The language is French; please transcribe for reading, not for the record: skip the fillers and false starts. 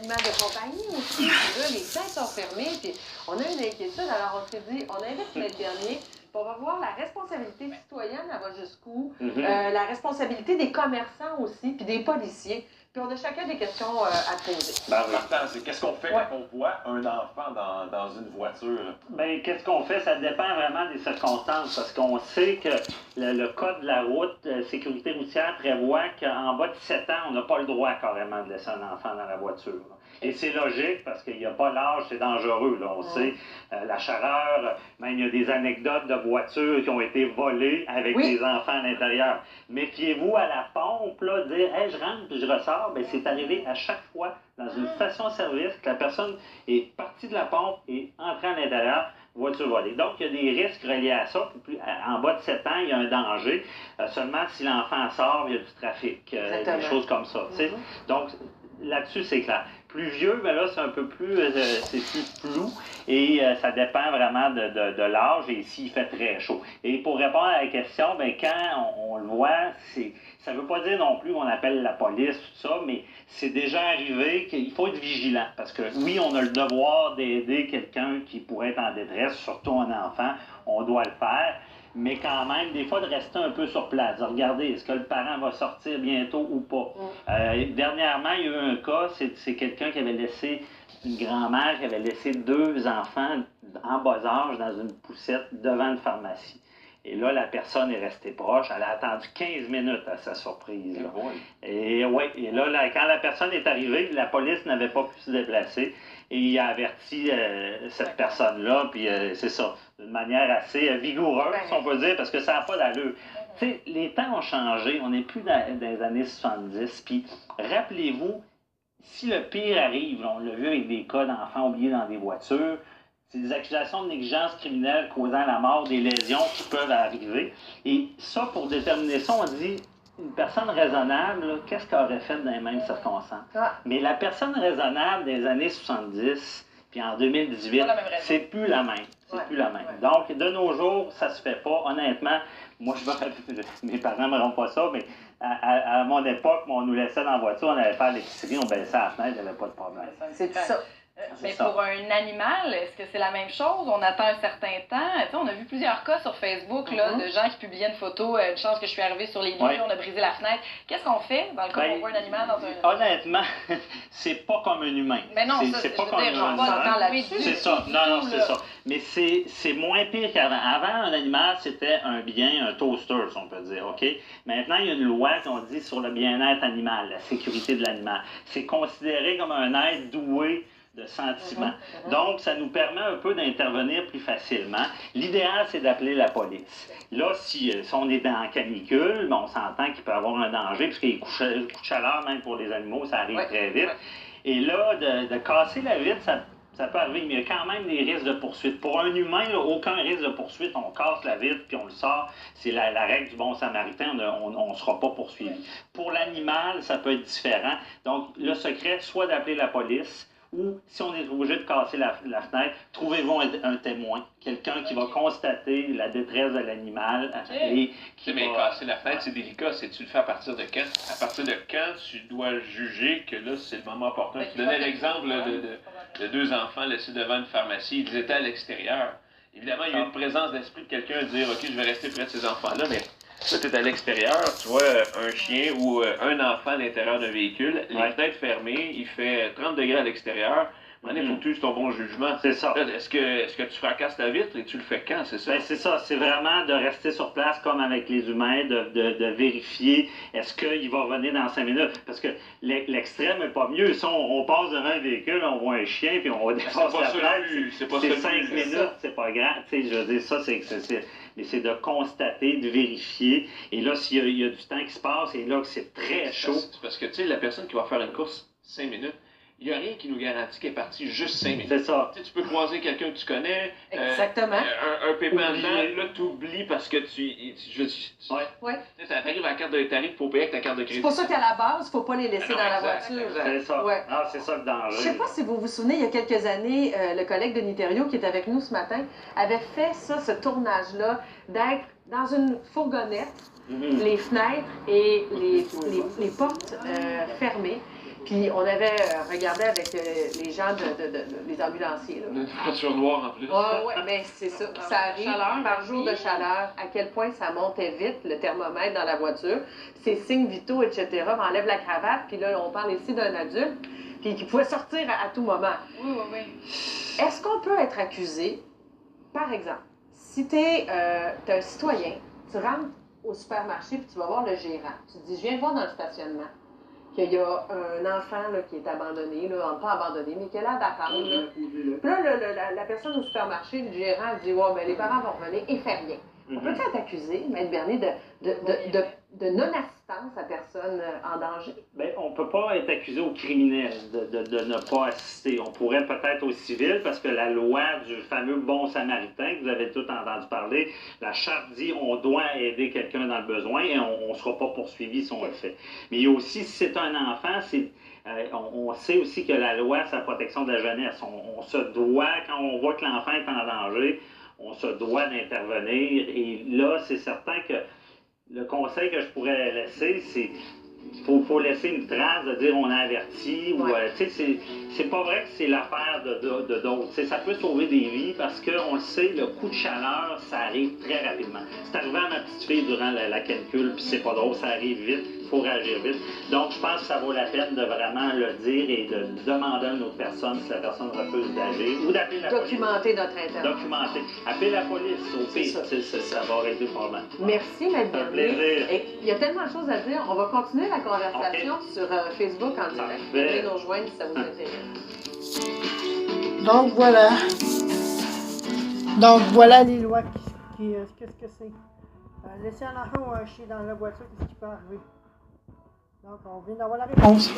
animal de compagnie aussi. Puis là, les fenêtres sont fermées, puis on a une inquiétude. Alors, on s'est dit, on invite notre dernier, puis on va voir la responsabilité citoyenne, elle va jusqu'où, la responsabilité des commerçants aussi, puis des policiers. Puis on a chacun des questions à te poser. Partant, c'est qu'est-ce qu'on fait quand on voit un enfant dans une voiture? Bien, qu'est-ce qu'on fait? Ça dépend vraiment des circonstances, parce qu'on sait que le code de la route, sécurité routière, prévoit qu'en bas de 7 ans, on n'a pas le droit carrément de laisser un enfant dans la voiture. Là. Et c'est logique, parce qu'il n'y a pas l'âge, c'est dangereux. Là. On sait, la chaleur, même il y a des anecdotes de voitures qui ont été volées avec des enfants à l'intérieur. Méfiez-vous à la pompe, là, dire hey, « je rentre puis je ressors », bien, c'est arrivé à chaque fois dans une station-service que la personne est partie de la pompe et entrée à l'intérieur, voiture volée. Donc, il y a des risques reliés à ça. En bas de 7 ans, il y a un danger. Seulement si l'enfant sort, il y a du trafic, des choses comme ça. Donc, là-dessus, c'est clair. Plus vieux, ben là, c'est un peu plus, c'est plus flou et ça dépend vraiment de l'âge et s'il fait très chaud. Et pour répondre à la question, ben quand on le voit, ça ne veut pas dire non plus qu'on appelle la police, tout ça, mais c'est déjà arrivé qu'il faut être vigilant parce que oui, on a le devoir d'aider quelqu'un qui pourrait être en détresse, surtout un enfant, on doit le faire. Mais quand même, des fois, de rester un peu sur place, de regarder est-ce que le parent va sortir bientôt ou pas. Dernièrement, il y a eu un cas, c'est quelqu'un qui avait laissé, une grand-mère qui avait laissé 2 enfants en bas âge dans une poussette devant une pharmacie. Et là, la personne est restée proche. Elle a attendu 15 minutes à sa surprise. Là. Et là, quand la personne est arrivée, la police n'avait pas pu se déplacer. Et il a averti cette personne-là, puis c'est ça, d'une manière assez vigoureuse, si on peut dire, parce que ça n'a pas d'allure. Tu sais, les temps ont changé, on n'est plus dans les années 70, puis rappelez-vous, si le pire arrive, on l'a vu avec des cas d'enfants oubliés dans des voitures, c'est des accusations de négligence criminelle causant la mort, des lésions qui peuvent arriver. Et ça, pour déterminer ça, on dit une personne raisonnable, qu'est-ce qu'elle aurait fait dans les mêmes circonstances? Mais la personne raisonnable des années 70, puis en 2018, c'est plus la même. C'est plus la même. Donc, de nos jours, ça se fait pas. Honnêtement, moi, mes parents ne me rendent pas ça, mais à mon époque, on nous laissait dans la voiture, on allait faire l'épicerie, on baissait la fenêtre, il n'y avait pas de problème. C'est ça. Mais pour un animal, est-ce que c'est la même chose? On attend un certain temps. Tu sais, on a vu plusieurs cas sur Facebook là, de gens qui publiaient une photo. Une chance que je suis arrivée sur les lieux, on a brisé la fenêtre. Qu'est-ce qu'on fait dans le cas où on voit un animal dans un... Honnêtement, c'est pas comme un humain. Mais non, c'est pas comme un humain. C'est ça. Non, c'est ça. Mais c'est moins pire qu'avant. Avant, un animal, c'était un bien, un toaster, si on peut dire. OK? Maintenant, il y a une loi qu'on dit sur le bien-être animal, la sécurité de l'animal. C'est considéré comme un être doué de sentiments. Donc, ça nous permet un peu d'intervenir plus facilement. L'idéal, c'est d'appeler la police. Là, si on est en canicule, on s'entend qu'il peut y avoir un danger, puisque les coups de chaleur, même pour les animaux, ça arrive très vite. Et là, de casser la vitre, ça peut arriver, mais il y a quand même des risques de poursuite. Pour un humain, là, aucun risque de poursuite. On casse la vitre puis on le sort. C'est la règle du bon samaritain. On ne sera pas poursuivi. Pour l'animal, ça peut être différent. Donc, le secret, soit d'appeler la police, ou si on est obligé de casser la fenêtre, trouvez-vous un témoin, quelqu'un qui va constater la détresse de l'animal. Et qui mais casser la fenêtre, c'est délicat. Tu le fais à partir de quand? À partir de quand tu dois juger que là, c'est le moment opportun? Tu donnais l'exemple de 2 enfants laissés devant une pharmacie. Ils étaient à l'extérieur. Évidemment, il y a une présence d'esprit de quelqu'un à dire « OK, je vais rester près de ces enfants-là », mais là, tu es à l'extérieur, tu vois un chien ou un enfant à l'intérieur d'un véhicule, les fenêtres fermées, il fait 30 degrés à l'extérieur. Il faut que tu uses ton bon jugement. C'est ça. Est-ce que tu fracasses la vitre et tu le fais quand, c'est ça? Ben, c'est ça. C'est vraiment de rester sur place comme avec les humains, de vérifier est-ce qu'il va revenir dans 5 minutes. Parce que l'extrême n'est pas mieux. Si on passe devant un véhicule, on voit un chien puis on dépasse la plaque. C'est 5 minutes, c'est pas grave. Je veux dire, ça, mais c'est de constater, de vérifier. Et là, s'il y a du temps qui se passe, et là, que c'est très chaud. C'est parce que, tu sais, la personne qui va faire une course 5 minutes, il n'y a rien qui nous garantit qu'elle est partie juste 5 minutes. C'est ça. Tu peux croiser quelqu'un que tu connais. Exactement. Un pépin dedans, là, tu oublies parce que tu arrives à la carte de tarif pour payer avec ta carte de crédit. C'est pour ça qu'à la base, il ne faut pas les laisser dans la voiture. C'est ça. C'est ça le danger. Je ne sais pas si vous vous souvenez, il y a quelques années, le collègue de Niterio qui est avec nous ce matin avait fait ce tournage-là, d'être dans une fourgonnette, les fenêtres et les portes fermées. Puis on avait regardé avec les gens, les ambulanciers. Une voiture noire en plus. Oui, mais c'est ça. Ça arrive Chaleur, par jour de chaleur, à quel point ça montait vite, le thermomètre dans la voiture, ses signes vitaux, etc. On enlève la cravate, puis là, on parle ici d'un adulte, puis qui pouvait sortir à tout moment. Oui, oui, oui. Est-ce qu'on peut être accusé, par exemple, si tu es un citoyen, tu rentres au supermarché, puis tu vas voir le gérant, tu te dis, je viens de voir dans le stationnement qu'il y a un enfant là, qui est abandonné, là, pas abandonné, mais qui a l'air d'attendre. Là. Puis là, la personne au supermarché, le gérant, dit, ouais, ben, les parents vont revenir et fait rien. On peut être accusé, Maître Bernier, de non-assistance à personne en danger? Bien, on ne peut pas être accusé au criminel de ne pas assister. On pourrait peut-être au civil, parce que la loi du fameux bon samaritain, que vous avez tout entendu parler, la charte dit on doit aider quelqu'un dans le besoin et on ne sera pas poursuivi si on le fait. Mais il y a aussi, si c'est un enfant, on sait aussi que la loi, c'est la protection de la jeunesse. On se doit, quand on voit que l'enfant est en danger, on se doit d'intervenir. Et là, c'est certain que le conseil que je pourrais laisser, c'est qu'il faut laisser une trace de dire on a averti. Ou, c'est pas vrai que c'est l'affaire de d'autres. Ça peut sauver des vies parce qu'on le sait, le coup de chaleur, ça arrive très rapidement. C'est arrivé à ma petite fille durant la canicule, puis c'est pas drôle, ça arrive vite. Il faut réagir vite. Donc, je pense que ça vaut la peine de vraiment le dire et de demander à une autre personne si la personne refuse d'agir ou d'appeler la police. Documenter notre intervention. Documenter. Appeler la police, au pire, ça va régler le problème. Merci, Maître Un Bernier. plaisir. Et il y a tellement de choses à dire. On va continuer la conversation sur Facebook en direct. Vous pouvez nous rejoindre si ça vous intéresse. Donc voilà les lois qu'est-ce que c'est. Laisser un enfant ou un chien dans la voiture, qu'est-ce qui peut arriver? Donc on vient d'avoir la réponse.